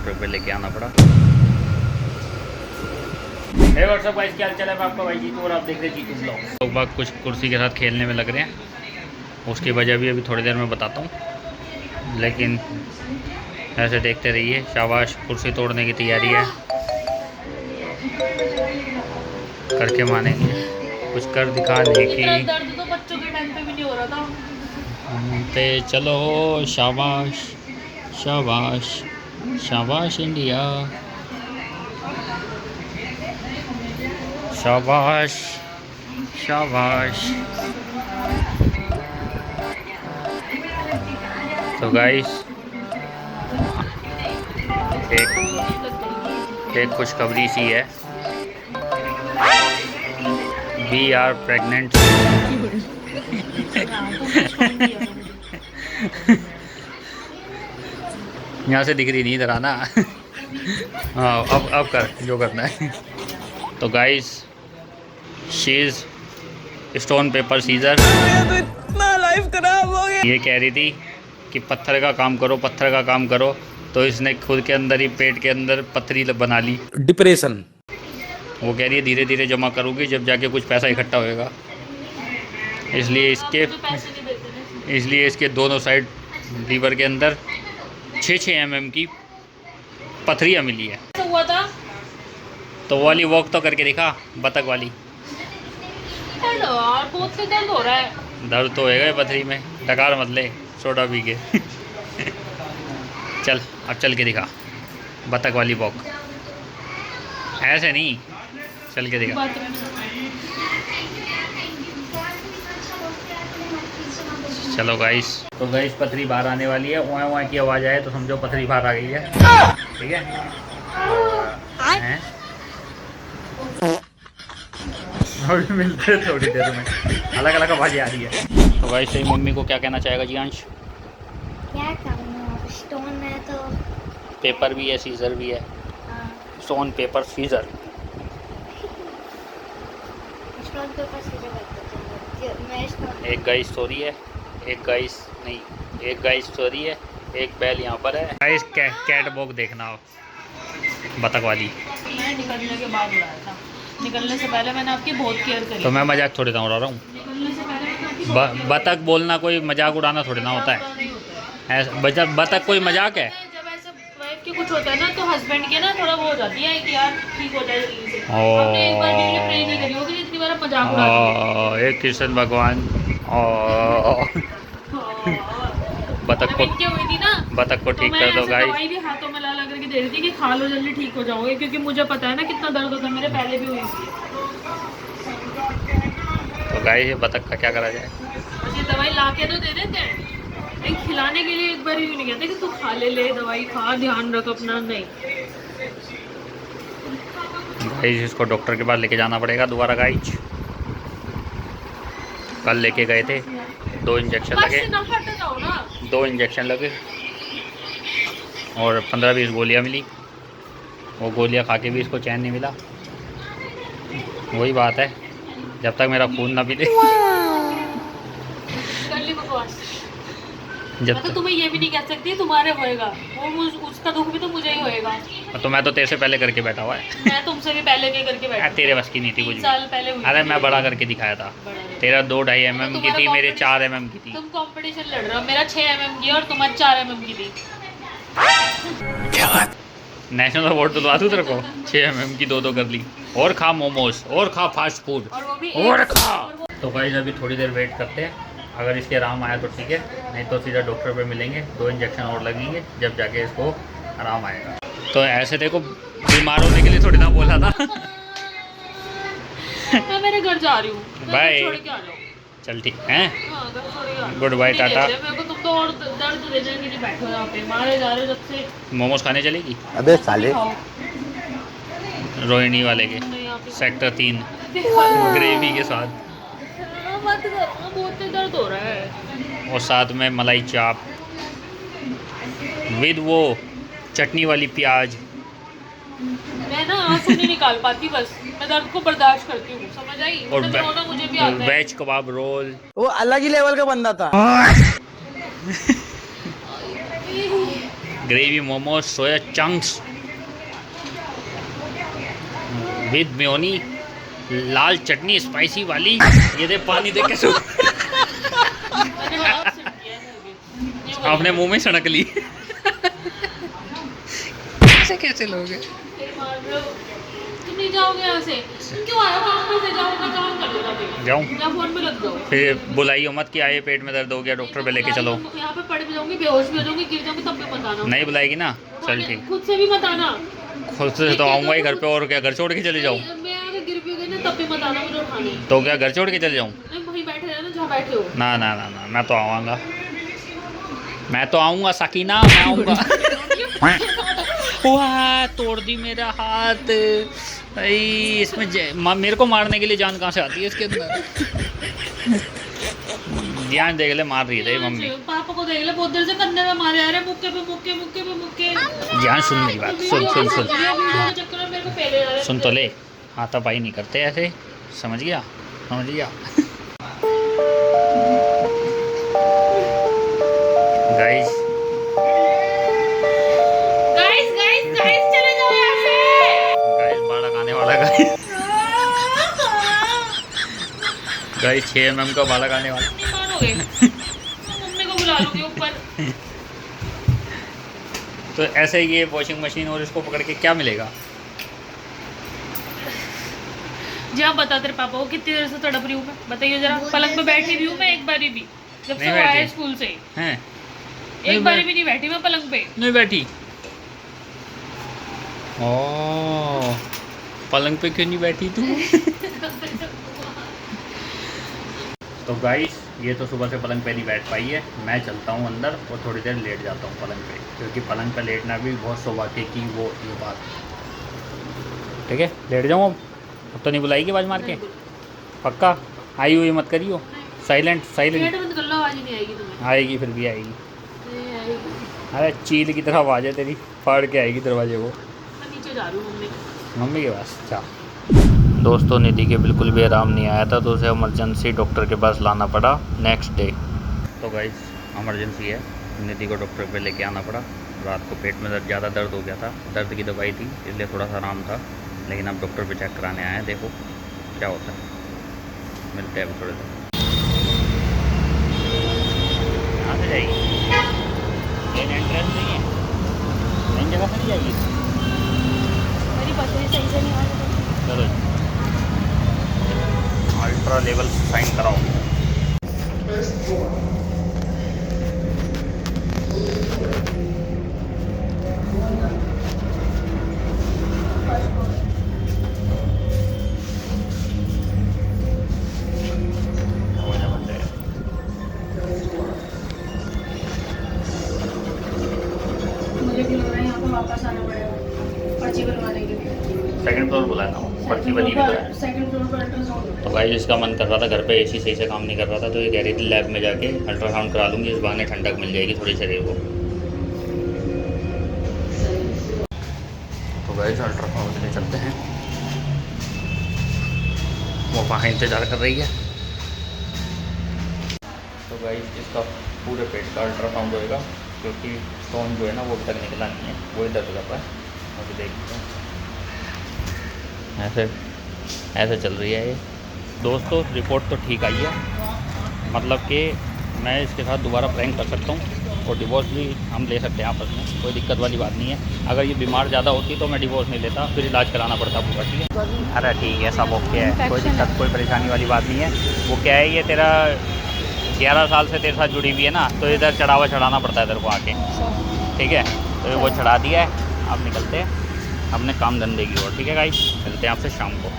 Doctor पे लेके आना पड़ा। हे व्हाट्सअप गाइस, क्या हाल चाल है? मैं आपका भाई जीतू और आप देख रहे हैं जीतू ब्लॉग। लोग बाग कुछ कुर्सी के साथ खेलने में लग रहे हैं, उसकी वजह भी अभी थोड़ी देर में बताता हूँ, लेकिन ऐसे देखते रहिए। शाबाश, कुर्सी तोड़ने की तैयारी है, करके मानेंगे, कुछ कर दिखाने की। दर्द तो बच्चों के टाइम पे भी नहीं हो रहा था। ते चलो, शाबाश शाबाश शाबाश इंडिया, शाबाश शाबाश। तो गाइस, एक खुशखबरी सी है, वी आर प्रेग्नेंट। यहाँ से दिख रही नहीं, इधर आना। हाँ, अब कर जो करना है। तो guys, she is stone paper scissor. तो इतना लाइफ खराब हो गया। ये कह रही थी कि पत्थर का काम करो, पत्थर का काम करो, तो इसने खुद के अंदर ही पेट के अंदर पथरी बना ली। डिप्रेशन। वो कह रही है धीरे धीरे जमा करूँगी, जब जाके कुछ पैसा इकट्ठा होएगा। इसलिए इसके दोनों साइड लीवर के अंदर 6-6 mm की पथरियाँ मिली है। हुआ था तो वो वाली वॉक तो करके दिखा, बतख वाली। बहुत से दर्द हो रहा है। दर्द तो होएगा पथरी में, डकार मत ले, सोडा पी के। चल, अब चल के दिखा बतख वाली वॉक। ऐसे नहीं, चल के दिखा। चलो गाइस, तो गाइस पथरी बाहर आने वाली है। वहाँ वहाँ की आवाज़ आए तो समझो पथरी बाहर आ गई है। ठीक है, हैं? अभी मिलते हैं थोड़ी देर में, अलग अलग आवाज़ें आ रही है। तो गाइस, सही मम्मी को क्या कहना चाहेगा जियांश? क्या कहूँ, स्टोन है तो पेपर भी है, सीजर भी है। Stone paper scissor. Stone paper scissor करते मैं स्टोन। एक गाइस सो रही है, एक गाइस नहीं, एक गाइस सो रही है, एक बैल यहाँ पर है। गाइस कैट वॉक देखना हो, बतख वाली। मैं निकलने के बाद उड़ाया था, निकलने से पहले मैंने आपकी बहुत केयर करी। तो मैं मजाक थोड़ी ना उड़ा रहा हूँ। निकलने से पहले मैंने आपकी बतख बोलना कोई मजाक उड़ाना थोड़ी ना होता है। ऐसा बतख कोई मजाक है? जब ऐसे वाइफ के कुछ होता है ना, तो हस्बैंड के ना थोड़ा वो हो जाती है कि यार ठीक हो जाए जल्दी से। आपने एक बार के लिए प्रे नहीं करी होगी, इतनी बार मजाक उड़ा दिया। एक कृष्ण भगवान। बतख को, इनके हुई थी ना, बतख को ठीक कर दो गाइस। दवाई भी हाथों में ला ला करके दे रही थी कि खा लो जल्दी ठीक हो जाओगे, क्योंकि मुझे पता है ना कितना दर्द होता है, मेरे पहले भी हुई थी। तो गाइस, ये बतख का क्या करा जाए? बस ये दवाई ला के तो दे देते हैं, लेकिन खिलाने के लिए एक बार भी नहीं कहते कि तू खा ले दवाई खा, ध्यान रख अपना। नहीं गाइस, इसको डॉक्टर के पास लेके जाना पड़ेगा दोबारा गाइस। कल लेके गए थे, 2 इंजेक्शन लगे, 2 इंजेक्शन लगे और 15-20 गोलियां मिली। वो गोलियां खा के भी इसको चैन नहीं मिला। वही बात है, जब तक मेरा खून ना पीले, जब मैं तो तुम्हें ये भी नहीं कह सकती तुम्हारे होएगा, वो उसका दुख भी तो मुझे ही होएगा। तो मैं तो तेरे से पहले करके बैठा हुआ है। मैं तुमसे भी पहले के करके बैठी। तेरे बस की नहीं थी कुछ 3 साल भी। पहले हुई अरे थी। मैं बड़ा करके दिखाया था। तेरा 2-2.5 mm की थी, मेरे 4 mm की थी। तुम कंपटीशन लड़ रहे हो, मेरा 6 mm की और तुम्हारी 4 mm की थी। नेशनल अवार्ड दिलवा दूँ तेरे को? 6 mm की 2-2 कर ली। और खा मोमोज, और खा फास्ट फूड, और वो भी और खा। तो गाइस, अभी थोड़ी देर वेट करते हैं, अगर इसके आराम आया तो ठीक है, नहीं तो सीधा डॉक्टर पे मिलेंगे। 2 इंजेक्शन और लगेंगे, जब जाके इसको आराम आएगा। तो ऐसे देखो, बीमार होने के लिए थोड़ी ना बोला था। मैं मेरे घर जा रही हूँ, बाय। छोड़ के आ जाओ। चल ठीक है, हाँ, घर छोड़ के आ जाओ। गुड बाय, नहीं टाटा। देख रहे, मेरे को तुम तो और दर्द दे देंगे कि बैठो यहाँ पे, मारे जा रहे हो जब से। मोमोज खाने चलेगी अबे साले। खाओ। रोहिणी वाले के नहीं, यहाँ पे सेक्टर 3 ग्रेवी के साथ, मत करो, बहुत तेज दर्द हो रहा है। और साथ में मलाई चाप विद वो चटनी वाली प्याज। मैं ना आंसू नहीं निकाल पाती, बस मैं दर्द को बर्दाश्त करती हूँ, समझ आई? और मतलब रोना मुझे भी आता है। वेज कबाब रोल। वो अलग ही लेवल का बंदा था। Gravy momos, soya chunks with mayonnaise, Lal chutney spicy वाली। ये दे पानी दे कैसे आपने मुंह में सड़क ली। ऐसे कैसे लोग हैं? तुम नहीं जाओगे यहाँ से, क्यों आए हो? काम पे से जाओ, मैं काम कर लेगा फिर जाऊँ या फोन पे लग जाओ। फिर बुलाइयो मत कि आए पेट में दर्द हो गया डॉक्टर पे लेके चलो। यहाँ पे पड़ भी जाऊंगी, बेहोश भी हो जाऊंगी, गिर जाऊंगी, तब भी मत आना। नहीं बुलाएगी ना, चल ठीक। खुद से भी मत आना। खुद से तो आऊँगा ही घर पे, और क्या घर छोड़ के चले जाऊँ? मैं अगर गिर भी गई ना तब भी मत आना मुझे उठाने। तो क्या घर छोड़ के चले जाऊँ? नहीं, वहीं बैठे रहना जहाँ बैठे हो। ना ना ना ना, मैं तो आऊँगा, मैं तो आऊँगा सकीना, मैं आऊँगा। वाह, तोड़ दी मेरा हाथ। भाई इसमें मेरे को मारने के लिए जान कहाँ से आती है इसके अंदर? ध्यान देख ले, मार रही है मम्मी। पापा को देख ले, बहुत देर से कंधे में मारे आ रहे, मुक्के पे मुक्के, मुक्के पे मुक्के। ध्यान सुन मेरी बात, सुन सुन सुन वीडियो के चक्कर में मेरे को पहले आ रहे। सुन तो ले, हाथापाई नहीं करते ऐसे, समझ गया? समझ गया? गाइस गाइस गाइस गाइस चले जाओ यहाँ से। गाइस बाड़ा खाने वाला गाइस। गाइस 6 mm का बाड़ा खाने वाला। नहीं मारोगे? मम्मी को बुला लूंगी ऊपर। तो ऐसे ये वॉशिंग मशीन और इसको पकड़ के क्या मिलेगा? जी आप बता तेरे पापा को कितनी देर से तड़प रही हूँ मैं, बताइए जरा। पलंग पे बैठी भी हूँ मैं एक बारी भी, जब से नहीं वो आए बैठी? स्कूल से हैं? एक बारी भी नहीं बैठी मैं पलंग पे। नहीं बैठी? ओ, पलंग पे क्यों नहीं बैठी तू? तो गाइस ये तो सुबह से पलंग पे नहीं बैठ पाई है। मैं चलता हूँ अंदर और थोड़ी देर लेट जाता हूँ पलंग पे, क्योंकि पलंग पे लेटना भी बहुत सौभाग्य की वो ये बात। ठीक है, लेट जाऊँ अब तो नहीं बुलाएगी आवाज़ मार के? पक्का? आई हुई मत करियो, साइलेंट साइलेंट। गेट बंद कर लो, आवाज ही नहीं आएगी तुम्हें। आएगी, फिर भी आएगी। नहीं आएगी। अरे चील की तरह आवाज़ है तेरी, फाड़ के आएगी दरवाजे को। मैं नीचे जा रही हूँ मम्मी के। मम्मी के पास जा। दोस्तों निधि के बिल्कुल भी आराम नहीं आया था, तो उसे इमरजेंसी डॉक्टर के पास लाना पड़ा नेक्स्ट डे। तो गाइस इमरजेंसी है, निधि को डॉक्टर पे लेके आना पड़ा। रात को पेट में ज़्यादा दर्द हो गया था, दर्द की दवाई थी इसलिए थोड़ा सा आराम था, लेकिन अब डॉक्टर पे चेक कराने आए हैं, देखो क्या होता है। मिलते हैं अभी थोड़े देर। कहाँ से जाएगी? मेन एंट्रेंस नहीं है, मेन जगह से नहीं जाएगी। मेरी पसली सही से नहीं आ रही। चलो अल्ट्रा लेवल साइन कराओ। मुझे क्यों लग रहा है यहाँ पे वापस आना पड़ेगा पर्ची बनवाने के लिए। सेकंड फ्लोर बुलाना हो, पर्ची बनी हुई है। सेकंड फ्लोर पर अल्ट्रासाउंड। तो भाई इसका मन कर रहा था, घर पे एसी सही से काम नहीं कर रहा था, तो ये कह रही थी लैब में जाके अल्ट्रासाउंड करा लूँगी, इस बहाने ठंडक मिल जाएगी थोड़ी शरीर को। तो भाई अल्ट्रासाउंड के लिए चलते हैं, वो वहाँ इंतज़ार कर रही है। तो भाई इसका पूरे पेट का अल्ट्रासाउंड होएगा, क्योंकि स्टोन जो है ना वो अभी तक निकला नहीं है, वो ही दर्द कर रहा है। अभी देखते हैं, ऐसे ऐसे चल रही है ये। दोस्तों रिपोर्ट तो ठीक आई है, मतलब कि मैं इसके साथ दोबारा प्रैंक कर सकता हूँ और डिवोर्स भी हम ले सकते हैं आपस में, कोई दिक्कत वाली बात नहीं है। अगर ये बीमार ज़्यादा होती तो मैं डिवोर्स नहीं लेता, फिर इलाज कराना पड़ता पूरा। ठीक है, अरे ठीक है, सब ओके है, कोई दिक्कत कोई परेशानी वाली बात नहीं है। वो क्या है, ये तेरा 11 साल से तेरे साथ जुड़ी हुई है ना, तो इधर चढ़ावा चढ़ाना पड़ता है तेरे को आके। ठीक है, तो वो चढ़ा दिया है, अब निकलते हैं अपने काम धंधे की ओर। ठीक है गाइस, मिलते हैं आपसे शाम को।